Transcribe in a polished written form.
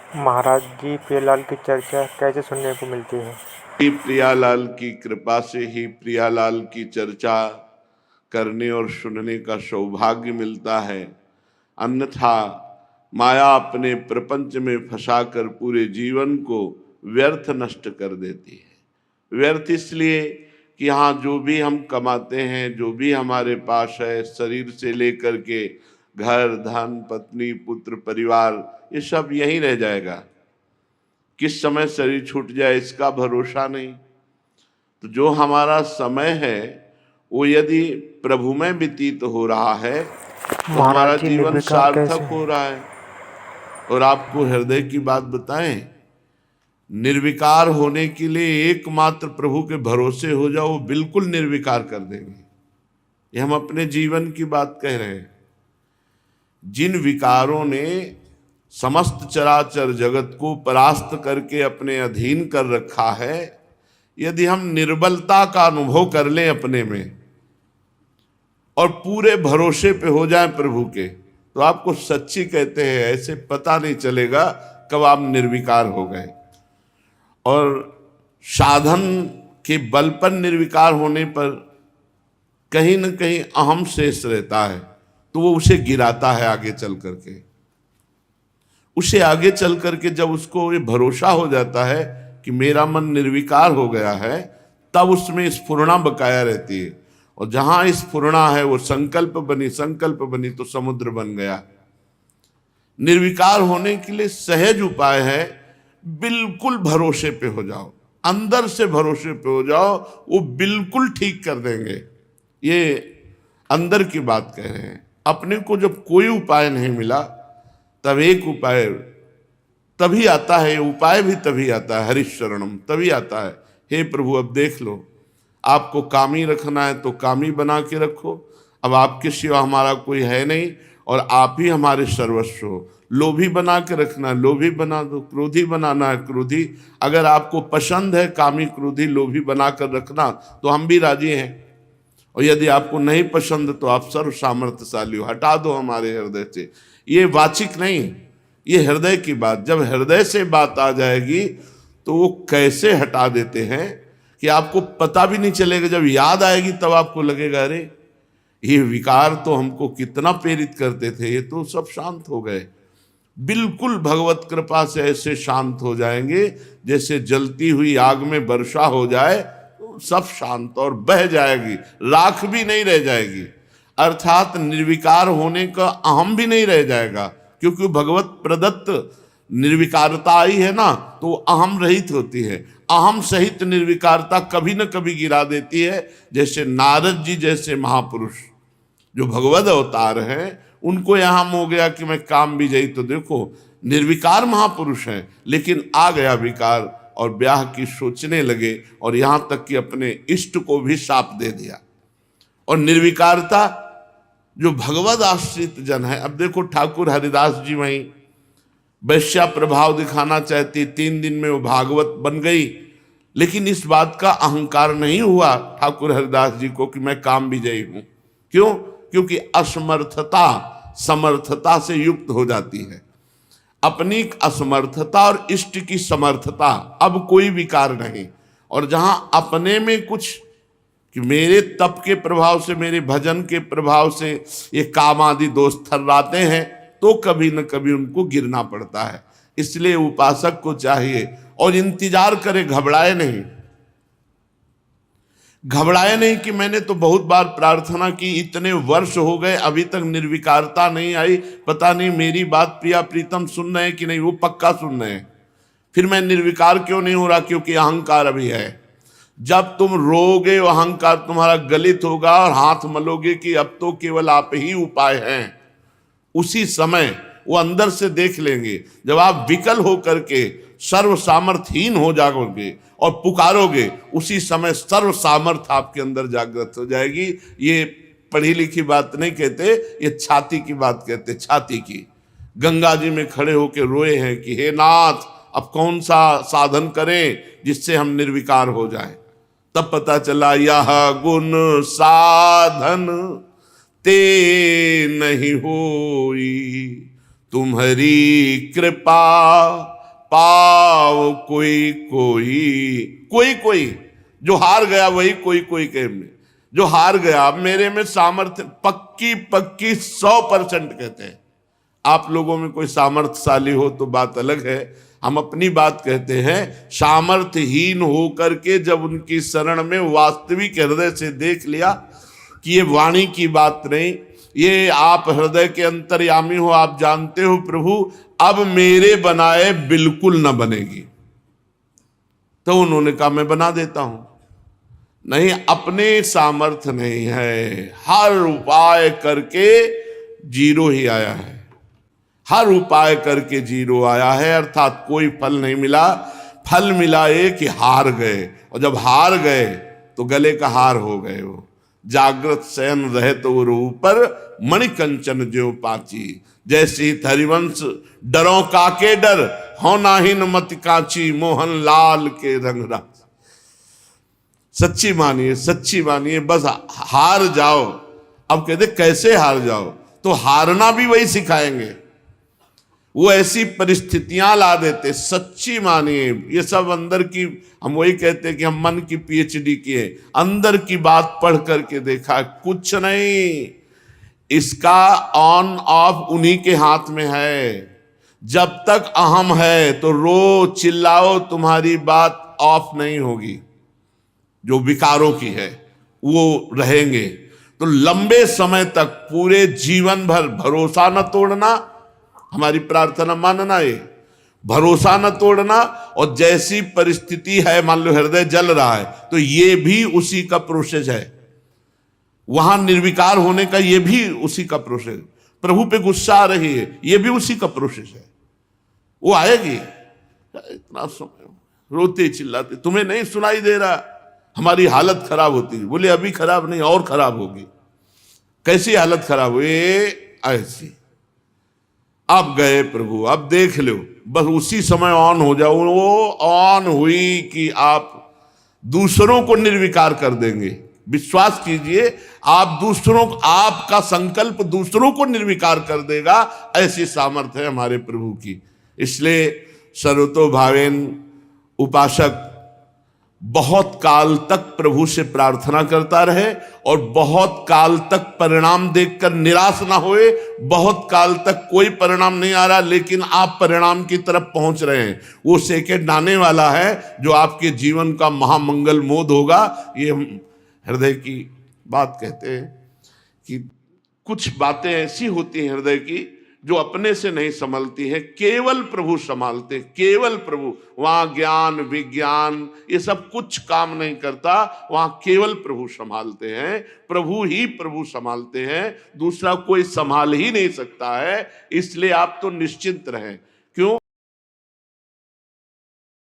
महाराज जी, प्रियालाल की चर्चा कैसे सुनने को मिलती है? प्रियालाल की कृपा से ही प्रियालाल की चर्चा करने और सुनने का सौभाग्य मिलता है। अन्यथा माया अपने प्रपंच में फंसाकर पूरे जीवन को व्यर्थ नष्ट कर देती है। व्यर्थ इसलिए कि यहाँ जो भी हम कमाते हैं, जो भी हमारे पास है, शरीर से लेकर के घर, धन, पत्नी, पुत्र, परिवार, ये सब यहीं रह जाएगा। किस समय शरीर छूट जाए इसका भरोसा नहीं। तो जो हमारा समय है वो यदि प्रभु में व्यतीत हो रहा है तो हमारा महाराज जी, जीवन निर्विकार कैसे सार्थक है? हो रहा है। और आपको हृदय की बात बताएं, निर्विकार होने के लिए एकमात्र प्रभु के भरोसे हो जाओ, वो बिल्कुल निर्विकार कर देंगे। ये हम अपने जीवन की बात कह रहे हैं। जिन विकारों ने समस्त चराचर जगत को परास्त करके अपने अधीन कर रखा है, यदि हम निर्बलता का अनुभव कर लें अपने में और पूरे भरोसे पे हो जाएं प्रभु के, तो आपको सच्ची कहते हैं ऐसे पता नहीं चलेगा कब आप निर्विकार हो गए। और साधन के बल पर निर्विकार होने पर कहीं न कहीं अहम शेष रहता है, तो वो उसे गिराता है आगे चल करके। उसे आगे चल करके जब उसको ये भरोसा हो जाता है कि मेरा मन निर्विकार हो गया है, तब उसमें स्फुरणा बकाया रहती है। और जहां स्फुरणा है वो संकल्प बनी, संकल्प बनी तो समुद्र बन गया। निर्विकार होने के लिए सहज उपाय है, बिल्कुल भरोसे पे हो जाओ, अंदर से भरोसे पे हो जाओ, वो बिल्कुल ठीक कर देंगे। ये अंदर की बात कह रहे हैं। अपने को जब कोई उपाय नहीं मिला तब एक उपाय तभी आता है, उपाय भी तभी आता है, हरिशरणम तभी आता है। हे प्रभु अब देख लो, आपको कामी रखना है तो कामी बना के रखो। अब आपके सिवा हमारा कोई है नहीं और आप ही हमारे सर्वस्व हो। लोभी बना के रखना है, लोभी बना दो। क्रोधी बनाना है, क्रोधी। अगर आपको पसंद है कामी, क्रोधी, लोभी बना कर रखना तो हम भी राजी हैं। और यदि आपको नहीं पसंद तो आप सर्व सामर्थ्यशाली हो, हटा दो हमारे हृदय से। ये वाचिक नहीं, ये हृदय की बात। जब हृदय से बात आ जाएगी तो वो कैसे हटा देते हैं कि आपको पता भी नहीं चलेगा। जब याद आएगी तब आपको लगेगा अरे ये विकार तो हमको कितना प्रेरित करते थे, ये तो सब शांत हो गए। बिल्कुल भगवत कृपा से ऐसे शांत हो जाएंगे जैसे जलती हुई आग में वर्षा हो जाए, तो सब शांत और बह जाएगी, राख भी नहीं रह जाएगी। अर्थात निर्विकार होने का अहम भी नहीं रह जाएगा, क्योंकि भगवत प्रदत्त निर्विकारता आई है ना, तो अहम रहित होती है। अहम सहित निर्विकारता कभी न कभी गिरा देती है। जैसे नारद जी जैसे महापुरुष जो भगवद अवतार हैं, उनको यहां हो गया कि मैं काम विजयी, तो देखो निर्विकार महापुरुष हैं, लेकिन आ गया विकार और ब्याह की सोचने लगे और यहां तक कि अपने इष्ट को भी शाप दे दिया। और निर्विकारता जो भगवद आश्रित जन है, अब देखो ठाकुर हरिदास जी वहीं वैश्या प्रभाव दिखाना चाहती, 3 दिन में वो भागवत बन गई, लेकिन इस बात का अहंकार नहीं हुआ ठाकुर हरिदास जी को कि मैं काम विजयी हूं। क्यों? क्योंकि असमर्थता समर्थता से युक्त हो जाती है। अपनी असमर्थता और इष्ट की समर्थता, अब कोई विकार नहीं। और जहां अपने में कुछ कि मेरे तप के प्रभाव से, मेरे भजन के प्रभाव से ये काम आदि दोष थर्राते हैं, तो कभी न कभी उनको गिरना पड़ता है। इसलिए उपासक को चाहिए और इंतजार करे, घबराए नहीं। घबराए नहीं कि मैंने तो बहुत बार प्रार्थना की, इतने वर्ष हो गए अभी तक निर्विकारता नहीं आई, पता नहीं मेरी बात प्रिया प्रीतम सुन रहे हैं कि नहीं। वो पक्का सुन रहे हैं, फिर मैं निर्विकार क्यों नहीं हो रहा? क्योंकि अहंकार अभी है। जब तुम रोगे अहंकार तुम्हारा गलित होगा और हाथ मलोगे कि अब तो केवल आप ही उपाय हैं, उसी समय वो अंदर से देख लेंगे। जब आप विकल होकर के सर्व सामर्थ्यहीन हो जाओगे और पुकारोगे, उसी समय सर्व सामर्थ्य आपके अंदर जागृत हो जाएगी। ये पढ़ी लिखी बात नहीं कहते, ये छाती की बात कहते, छाती की। गंगा जी में खड़े होकर रोए हैं कि हे नाथ, अब कौन सा साधन करें जिससे हम निर्विकार हो जाएं। तब पता चला यह गुण साधन ते नहीं होई, तुम्हारी कृपा पाव कोई कोई, कोई कोई जो हार गया वही कोई कोई के में, जो हार गया मेरे में सामर्थ्य पक्की पक्की 100% कहते हैं। आप लोगों में कोई सामर्थ्यशाली हो तो बात अलग है, हम अपनी बात कहते हैं। सामर्थ्यहीन होकर के जब उनकी शरण में वास्तविक हृदय से देख लिया कि ये वाणी की बात नहीं, ये आप हृदय के अंतर्यामी हो, आप जानते हो प्रभु अब मेरे बनाए बिल्कुल न बनेगी, तो उन्होंने कहा मैं बना देता हूं। नहीं, अपने सामर्थ्य नहीं है, हर उपाय करके जीरो ही आया है, हर उपाय करके जीरो आया है, अर्थात कोई फल नहीं मिला। फल मिला ये कि हार गए, और जब हार गए तो गले का हार हो गए। वो जागृत शयन रहे तो वो ऊपर मणिकंचन ज्यों पाची, जैसे हरिवंश डरों काके डर हो नाहिन मत काची, मोहन लाल के रंग राज। सच्ची मानिए, सच्ची मानिए, बस हार जाओ। अब कहते कैसे हार जाओ, तो हारना भी वही सिखाएंगे, वो ऐसी परिस्थितियां ला देते। सच्ची मानिए, ये सब अंदर की, हम वही कहते हैं कि हम मन की पीएचडी किए, अंदर की बात पढ़ करके देखा, कुछ नहीं, इसका ऑन ऑफ उन्हीं के हाथ में है। जब तक अहम है तो रो चिल्लाओ, तुम्हारी बात ऑफ नहीं होगी। जो विकारों की है वो रहेंगे। तो लंबे समय तक, पूरे जीवन भर भरोसा न तोड़ना, हमारी प्रार्थना मानना, ये भरोसा न तोड़ना। और जैसी परिस्थिति है, मान लो हृदय जल रहा है, तो ये भी उसी का प्रोसेस है। वहां निर्विकार होने का ये भी उसी का प्रोसेस। प्रभु पे गुस्सा आ रही है, ये भी उसी का प्रोसेस है, वो आएगी। इतना समय रोते चिल्लाते, तुम्हें नहीं सुनाई दे रहा, हमारी हालत खराब होती है। बोले अभी खराब नहीं, और खराब होगी। कैसी हालत खराब हुई? ऐसी। अब गए प्रभु, अब देख लो, बस उसी समय ऑन हो जाओ। वो ऑन हुई कि आप दूसरों को निर्विकार कर देंगे। विश्वास कीजिए, आप दूसरों, आपका संकल्प दूसरों को निर्विकार कर देगा, ऐसी सामर्थ्य है हमारे प्रभु की। इसलिए सर्वतो भावेन उपासक बहुत काल तक प्रभु से प्रार्थना करता रहे, और बहुत काल तक परिणाम देखकर निराश ना होए। बहुत काल तक कोई परिणाम नहीं आ रहा, लेकिन आप परिणाम की तरफ पहुंच रहे हैं। वो सेकंड आने वाला है जो आपके जीवन का महामंगल मोद होगा। ये हम हृदय की बात कहते हैं कि कुछ बातें ऐसी होती हैं हृदय की जो अपने से नहीं संभलती है, केवल प्रभु संभालते, केवल प्रभु। वहां ज्ञान विज्ञान ये सब कुछ काम नहीं करता, वहां केवल प्रभु संभालते हैं। प्रभु ही प्रभु संभालते हैं, दूसरा कोई संभाल ही नहीं सकता है। इसलिए आप तो निश्चिंत रहें।